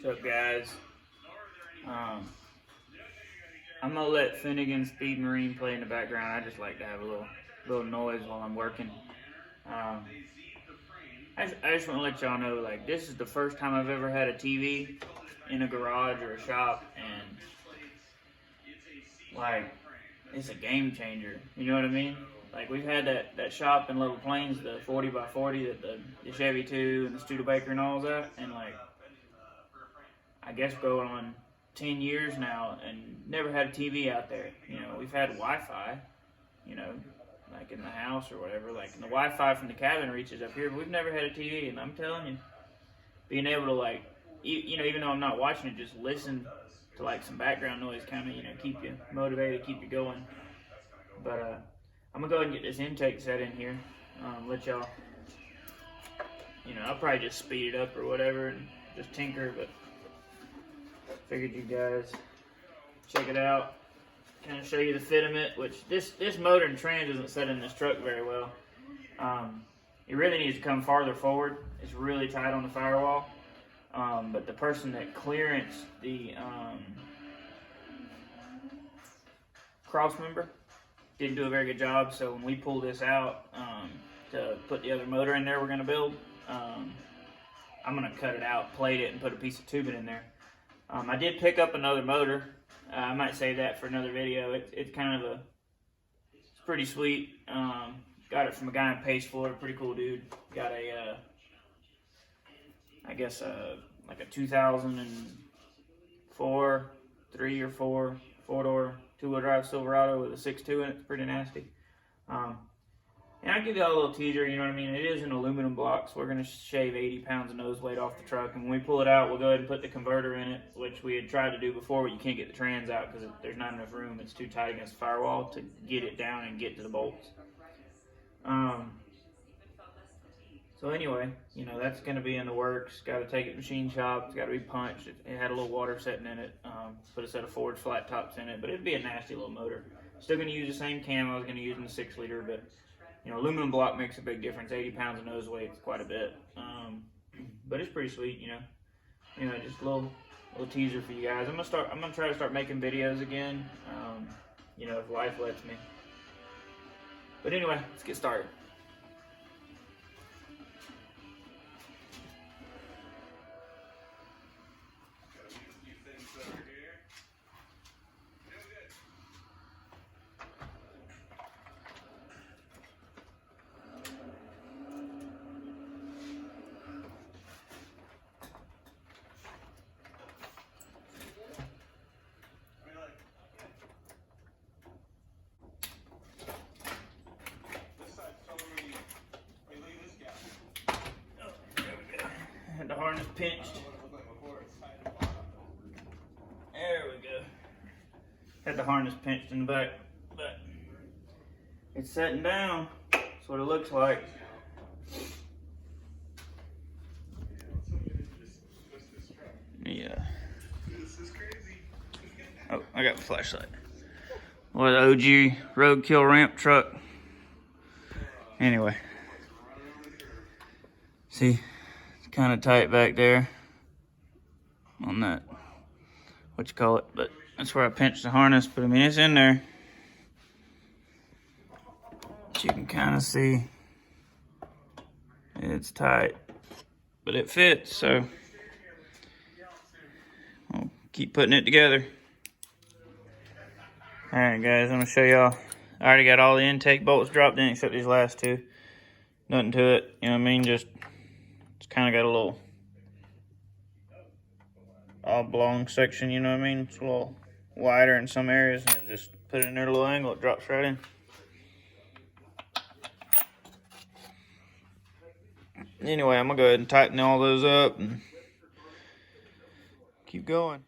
What's up, guys? I'm gonna let Finnegan's Speed Marine play in the background. I just like to have a little noise while I'm working. I just want to let y'all know, like, this is the first time I've ever had a TV in a garage or a shop, and like, it's a game changer. You know what I mean? Like, we've had that shop in Little Plains, the 40x40, that the Chevy 2 and the Studebaker and all that, and like, I guess going on 10 years now and never had a TV out there. You know, we've had Wi-Fi, you know, like in the house or whatever. Like, and the Wi-Fi from the cabin reaches up here, but we've never had a TV. And I'm telling you, being able to, like, you know, even though I'm not watching it, just listen to like some background noise, kind of, you know, keep you motivated, keep you going. But I'm gonna go ahead and get this intake set in here. Let y'all, you know, I'll probably just speed it up or whatever and just tinker, but figured you guys check it out, kind of show you the fitment, which this motor and trans isn't set in this truck very well. It really needs to come farther forward. It's really tight on the firewall, but the person that clearanced the cross member didn't do a very good job, so when we pull this out to put the other motor in there we're going to build, I'm going to cut it out, plate it, and put a piece of tubing in there. I did pick up another motor. I might save that for another video. It's kind of it's pretty sweet. Got it from a guy in Pace, Florida. Pretty cool dude. Got a, I guess like a 2004, 3 or 4 4-door 2-wheel drive Silverado with a 6.2 in it. It's pretty nasty. And I'll give you all a little teaser, you know what I mean? It is an aluminum block, so we're going to shave 80 pounds of nose weight off the truck. And when we pull it out, we'll go ahead and put the converter in it, which we had tried to do before, but you can't get the trans out because there's not enough room. It's too tight against the firewall to get it down and get to the bolts. So anyway, you know, that's going to be in the works. Got to take it machine shop. It's got to be punched. It had a little water setting in it. Put a set of Ford flat tops in it, but it'd be a nasty little motor. Still going to use the same cam I was going to use in the 6-liter, but you know, aluminum block makes a big difference. 80 pounds of nose weight is quite a bit. But it's pretty sweet, you know. You know, just a little teaser for you guys. I'm gonna try to start making videos again. You know, if life lets me. But anyway, let's get started. Had the harness pinched. There we go. Had the harness pinched in the back, but it's setting down. That's what it looks like. Yeah. Oh, I got my flashlight. What an OG roadkill ramp truck. Anyway. See? Kind of tight back there on that, what you call it, but that's where I pinched the harness. But I mean, it's in there, but you can kind of see it's tight, but it fits, so I'll keep putting it together. All right, guys, I'm gonna show y'all. I already got all the intake bolts dropped in except these last two. Nothing to it, you know what I mean? Just it's kind of got a little oblong section, you know what I mean? It's a little wider in some areas, and it just put it in there at a little angle, it drops right in. Anyway, I'm gonna go ahead and tighten all those up and keep going.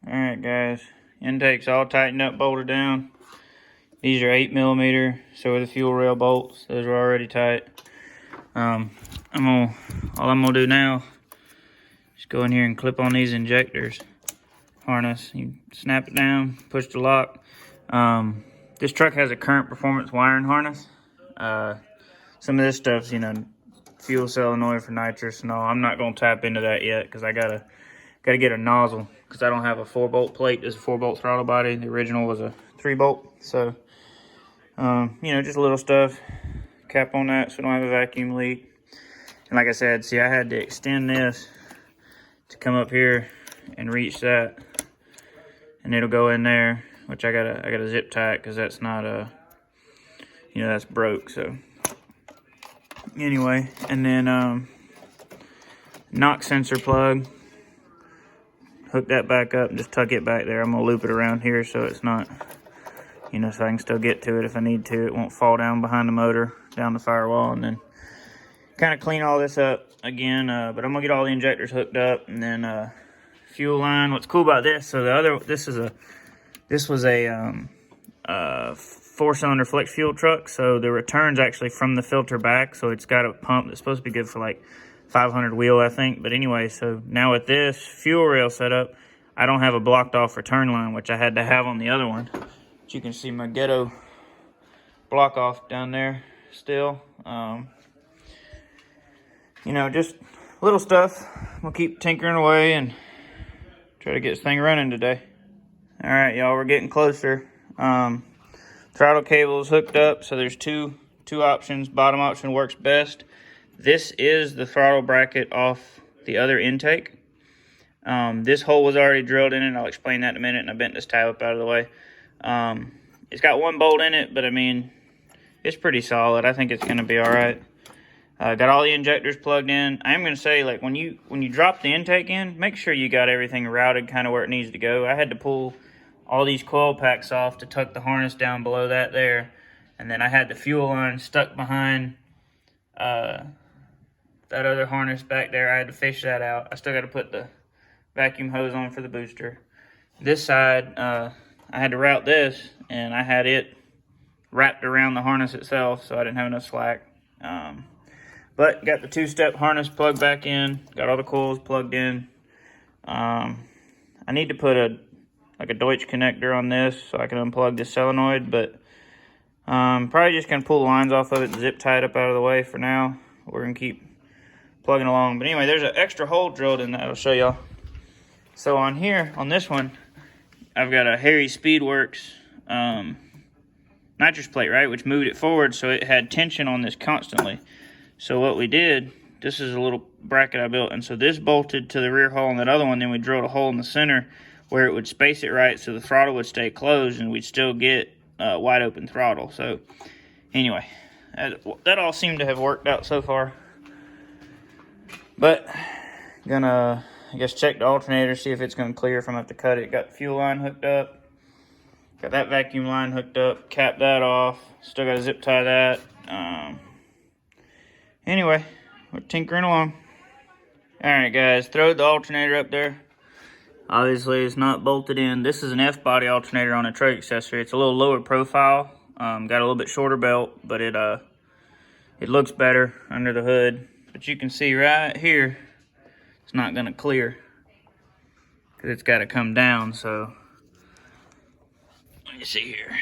All right, guys, intake's all tightened up, bolted down. These are 8mm, so are the fuel rail bolts. Those are already tight. All I'm gonna do now is go in here and clip on these injectors harness. You snap it down, push the lock. This truck has a current performance wiring harness. Some of this stuff's, you know, fuel solenoid for nitrous and all. I'm not gonna tap into that yet because I gotta got to get a nozzle because I don't have a 4-bolt plate. This is a 4-bolt throttle body. The original was a 3-bolt. So, you know, just a little stuff. Cap on that so we don't have a vacuum leak. And like I said, see, I had to extend this to come up here and reach that. And it'll go in there, which I gotta zip tie it because that's not you know, that's broke. So anyway, and then knock sensor plug, hook that back up and just tuck it back there. I'm gonna loop it around here so it's not, you know, so I can still get to it if I need to. It won't fall down behind the motor, down the firewall, and then kind of clean all this up again. But I'm gonna get all the injectors hooked up, and then fuel line. What's cool about this? So this was a 4-cylinder flex fuel truck. So the return's actually from the filter back. So it's got a pump that's supposed to be good for like 500 wheel, I think. But anyway, so now with this fuel rail setup, I don't have a blocked off return line, which I had to have on the other one. But you can see my ghetto block off down there still. You know, just little stuff. We'll keep tinkering away and try to get this thing running today. All right, y'all, we're getting closer. Throttle cable is hooked up, so there's two options. Bottom option works best. This is the throttle bracket off the other intake. This hole was already drilled in it. I'll explain that in a minute, and I bent this tab up out of the way. It's got 1 bolt in it, but I mean, it's pretty solid. I think it's gonna be all right. Got all the injectors plugged in. I am going to say, like, when you drop the intake in, make sure you got everything routed kind of where it needs to go. I had to pull all these coil packs off to tuck the harness down below that there. And then I had the fuel line stuck behind that other harness back there. I had to fish that out. I still got to put the vacuum hose on for the booster. This side, I had to route this, and I had it wrapped around the harness itself, so I didn't have enough slack. But got the 2-step harness plugged back in. Got all the coils plugged in. I need to put a Deutsch connector on this so I can unplug this solenoid. But probably just going to pull the lines off of it and zip tie it up out of the way for now. We're going to keep plugging along. But anyway, there's an extra hole drilled in that. I'll show y'all. So on here, on this one, I've got a Harry Speedworks nitrous plate, right? Which moved it forward so it had tension on this constantly. So what we did, this is a little bracket I built, and so this bolted to the rear hull and that other one, then we drilled a hole in the center where it would space it right so the throttle would stay closed and we'd still get wide open throttle. So anyway, that all seemed to have worked out so far. But gonna, I guess, check the alternator, see if it's gonna clear if I'm gonna have to cut it. Got the fuel line hooked up, got that vacuum line hooked up, cap that off, still gotta zip tie that. Anyway, we're tinkering along. Alright guys, throw the alternator up there. Obviously it's not bolted in. This is an F-body alternator on a truck accessory. It's a little lower profile. Got a little bit shorter belt, but it looks better under the hood. But you can see right here, it's not gonna clear because it's gotta come down. So let me see here.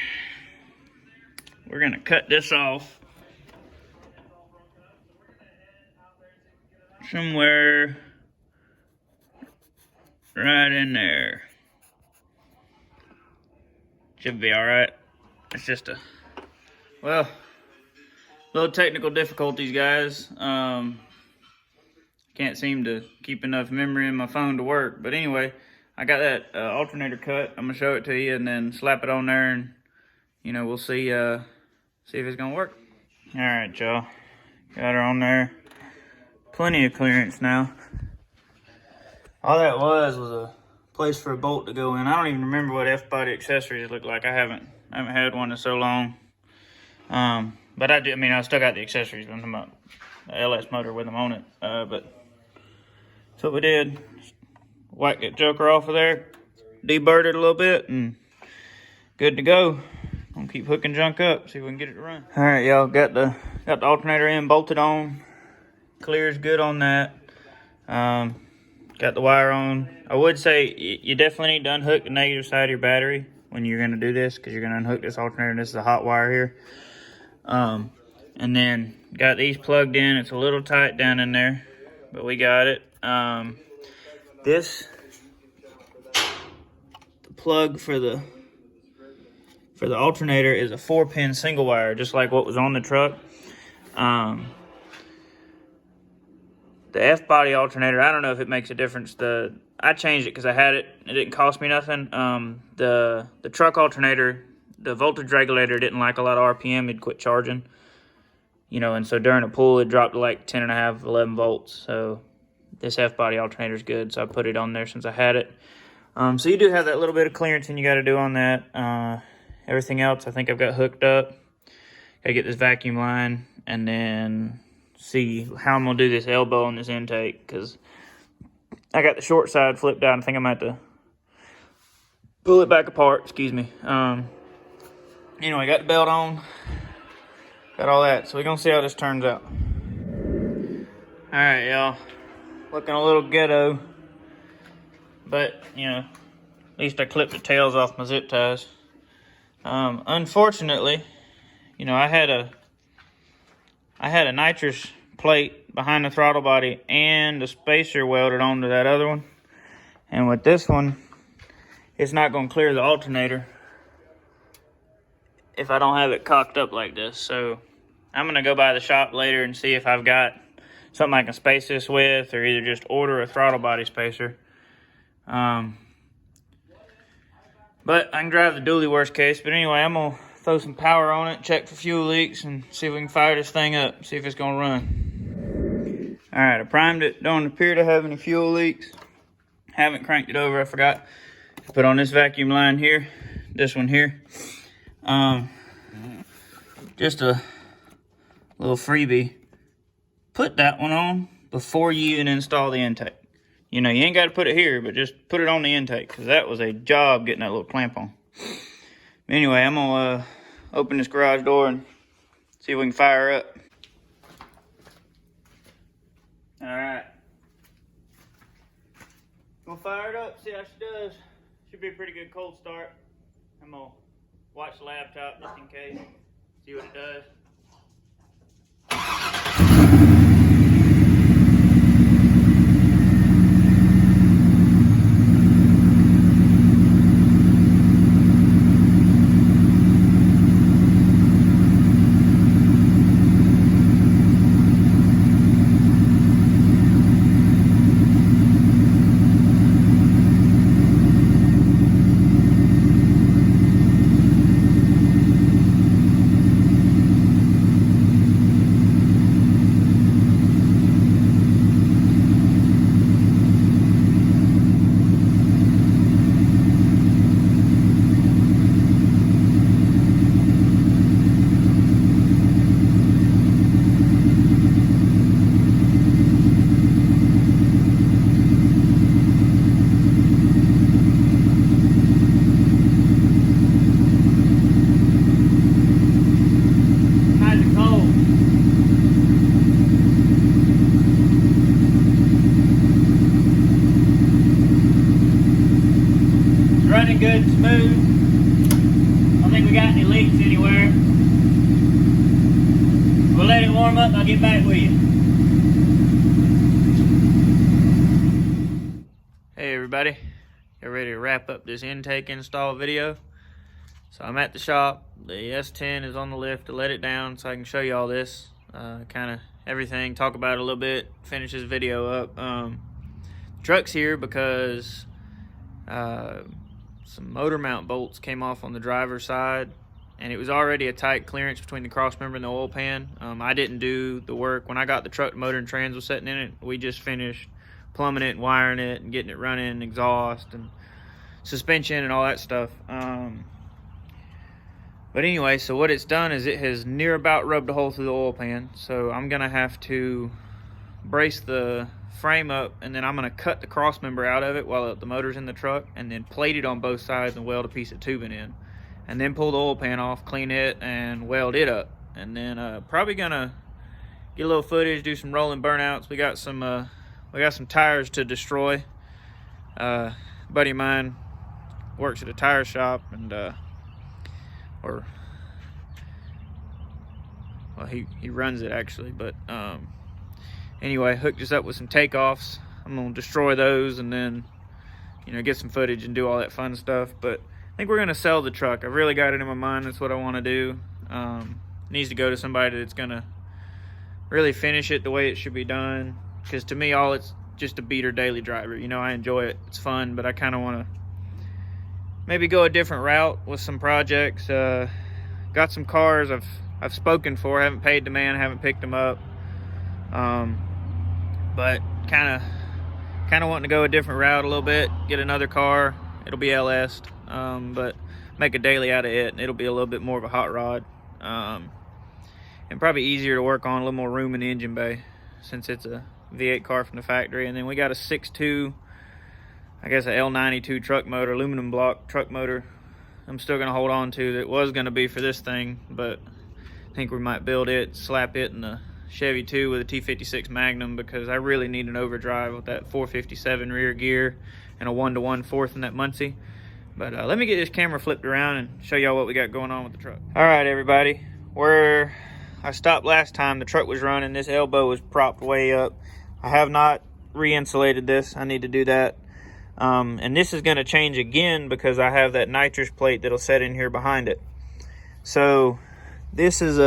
We're gonna cut this off somewhere right in there. Should be all right. It's just well, little technical difficulties, guys. Can't seem to keep enough memory in my phone to work. But anyway, I got that alternator cut. I'm gonna show it to you and then slap it on there, and you know, we'll see if it's gonna work. All right, y'all, got her on there. Plenty of clearance now. All that was a place for a bolt to go in. I don't even remember what F-body accessories look like. I haven't had one in so long. But I do. I mean, I still got the accessories. I'm talking about the LS motor with them on it. But that's what we did. Whack that joker off of there, deburred it a little bit, and good to go. I'm gonna keep hooking junk up, see if we can get it to run. All right, y'all, got the alternator in, bolted on. Clear's good on that. Got the wire on. I would say you definitely need to unhook the negative side of your battery when you're going to do this, because you're going to unhook this alternator. This is a hot wire here. And then got these plugged in. It's a little tight down in there, but we got it. This plug for the alternator is a 4-pin single wire, just like what was on the truck. The F-body alternator, I don't know if it makes a difference. I changed it because I had it. It didn't cost me nothing. The truck alternator, the voltage regulator didn't like a lot of RPM. It'd quit charging. You know, and so during a pull, it dropped to like 10.5, 11 volts. So this F-body alternator is good. So I put it on there since I had it. So you do have that little bit of clearancing you got to do on that. Everything else, I think I've got hooked up. Got to get this vacuum line and then see how I'm going to do this elbow on this intake, because I got the short side flipped out. I think I'm going to have to pull it back apart. Excuse me. Anyway, got the belt on. Got all that. So we're going to see how this turns out. Alright, y'all. Looking a little ghetto. But, you know, at least I clipped the tails off my zip ties. Unfortunately, you know, I had a nitrous plate behind the throttle body and the spacer welded onto that other one. And with this one, it's not going to clear the alternator if I don't have it cocked up like this. So I'm going to go by the shop later and see if I've got something I can space this with, or either just order a throttle body spacer. But I can drive the dually worst case. But anyway, I'm going to throw some power on it, check for fuel leaks, and see if we can fire this thing up, see if it's going to run. Alright, I primed it. Don't appear to have any fuel leaks. Haven't cranked it over. I forgot to put on this vacuum line here. This one here. Just a little freebie. Put that one on before you even install the intake. You know, you ain't got to put it here, but just put it on the intake, because that was a job getting that little clamp on. Anyway, I'm going to open this garage door and see if we can fire her up. Alright. Gonna fire it up, see how she does. Should be a pretty good cold start. I'm going to watch the laptop just in case, see what it does. Running good, smooth. I don't think we got any leaks anywhere. We'll let it warm up and I'll get back with you. Hey everybody, get ready to wrap up this intake install video. So I'm at the shop. The S10 is on the lift to let it down so I can show you all this. Kind of everything, talk about it a little bit, finish this video up. Truck's here because some motor mount bolts came off on the driver's side, and it was already a tight clearance between the cross member and the oil pan. I didn't do the work. When I got the truck, the motor and trans was sitting in it. We just finished plumbing it and wiring it and getting it running, exhaust and suspension and all that stuff. But anyway, so what it's done is it has near about rubbed a hole through the oil pan. So I'm gonna have to brace the frame up, and then I'm going to cut the cross member out of it while the motor's in the truck, and then plate it on both sides and weld a piece of tubing in, and then pull the oil pan off, clean it, and weld it up. And then probably gonna get a little footage, do some rolling burnouts. We got some tires to destroy. A buddy of mine works at a tire shop, and he runs it actually, but anyway, hooked us up with some takeoffs. I'm gonna destroy those and then you know, get some footage and do all that fun stuff. But I think we're gonna sell the truck. I've really got it in my mind. That's what I want to do. Needs to go to somebody that's gonna really finish it the way it should be done. Because to me, all it's just a beater daily driver. You know, I enjoy it. It's fun, but I kind of want to maybe go a different route with some projects. Got some cars I've spoken for. Haven't paid the man. Haven't picked them up. But kind of wanting to go a different route a little bit. Get another car. It'll be LS'd, but make a daily out of it. And it'll be a little bit more of a hot rod, and probably easier to work on. A little more room in the engine bay since it's a V8 car from the factory. And then we got a 6.2, I guess a L92 truck motor, aluminum block truck motor. I'm still gonna hold on to. That was gonna be for this thing, but I think we might build it, slap it in the Chevy 2 with a T56 Magnum, because I really need an overdrive with that 457 rear gear and a 1-to-1 fourth in that Muncie. But let me get this camera flipped around and show y'all what we got going on with the truck. All right, everybody, where I stopped last time, the truck was running. This elbow was propped way up. I have not re-insulated this. I need to do that. And this is going to change again because I have that nitrous plate that'll set in here behind it. So this is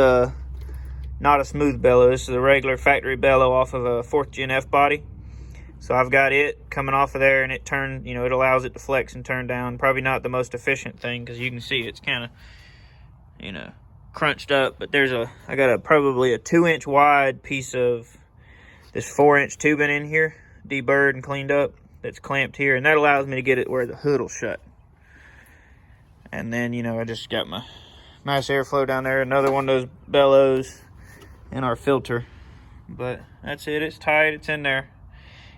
not a smooth bellow. This is a regular factory bellow off of a 4th Gen F body. So I've got it coming off of there, and it turns, you know, it allows it to flex and turn down. Probably not the most efficient thing, because you can see it's kind of, you know, crunched up. But I got probably a 2-inch wide piece of this 4-inch tubing in here, deburred and cleaned up, that's clamped here, and that allows me to get it where the hood will shut. And then, you know, I just got my mass airflow down there, another one of those bellows, and our filter. But that's it. It's tight. It's in there.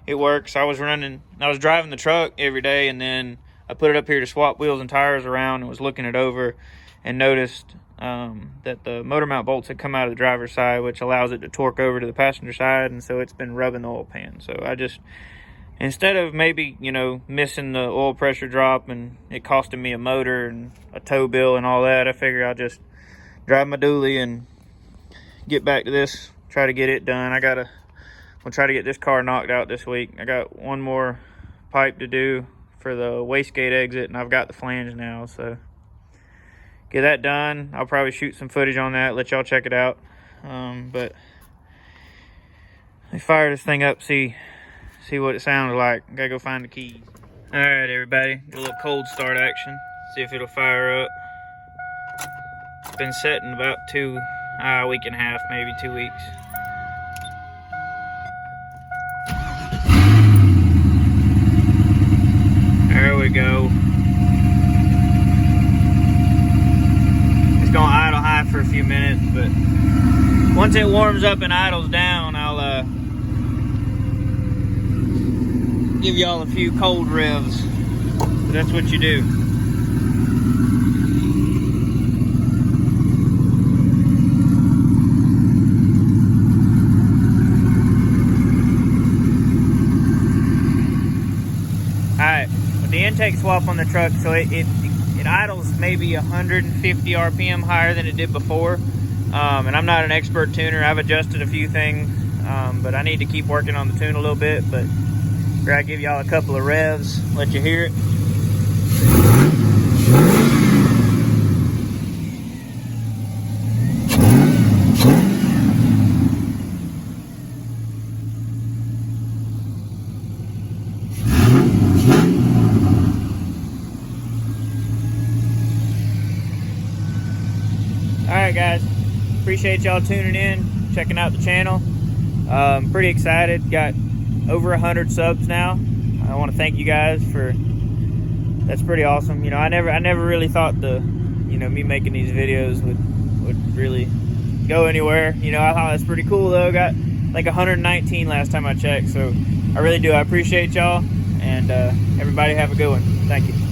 It works. I was driving the truck every day, and then I put it up here to swap wheels and tires around, and was looking it over and noticed that the motor mount bolts had come out of the driver's side, which allows it to torque over to the passenger side, and so it's been rubbing the oil pan. So I just, instead of maybe, you know, missing the oil pressure drop and it costing me a motor and a tow bill and all that, I figure I'll just drive my dually and get back to this, try to get it done. We'll try to get this car knocked out this week. I got one more pipe to do for the wastegate exit, and I've got the flange now, so get that done. I'll probably shoot some footage on that, let y'all check it out. But let me fire this thing up, see what it sounds like. Gotta go find the keys. All right, everybody, a little cold start action. See if it'll fire up. It's been setting about a week and a half, maybe 2 weeks. There we go. It's gonna idle high for a few minutes, but once it warms up and idles down, I'll give y'all a few cold revs. That's what you do. Alright, with the intake swap on the truck, so it idles maybe 150 RPM higher than it did before. And I'm not an expert tuner. I've adjusted a few things, but I need to keep working on the tune a little bit. But here, I give y'all a couple of revs, let you hear it. Alright guys, appreciate y'all tuning in, checking out the channel. Pretty excited, got over 100 subs now. I want to thank you guys that's pretty awesome. You know, I never really thought me making these videos would really go anywhere. You know, I thought that's pretty cool though. Got like 119 last time I checked, so I really do. I appreciate y'all, and everybody have a good one. Thank you.